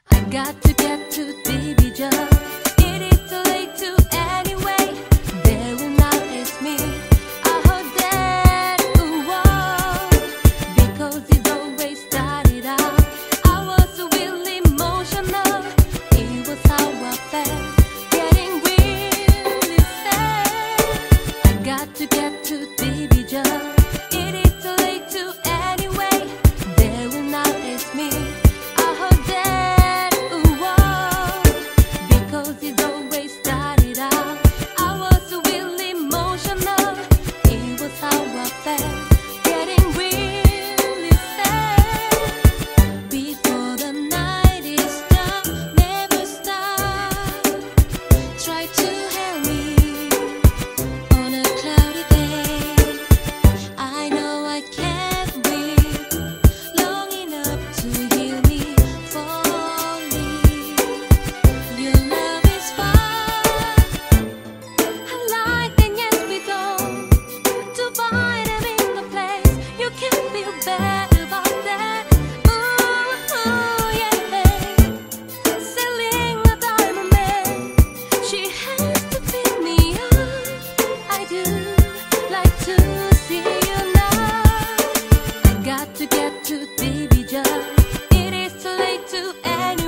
I got to get to Division. It is too late to anyway. They will not ask me. I heard that because it always started out. I was really emotional. It was how I felt, getting really sad. I got to get to Division. It is too late to anyway. They will not ask me. I heard that because it always started out. I was really emotional. It was how I felt, getting really sad. Before the night is done, never stop. Try to help me on a cloudy day. I know I can't wait long enough to heal me falling. Your love is far. I like and yes we go to find him in the place. You can feel bad about that. Ooh, yeah. Selling a diamond man. She has to pick me up. I do like to see you now. I got to get to Division. It is too late to end.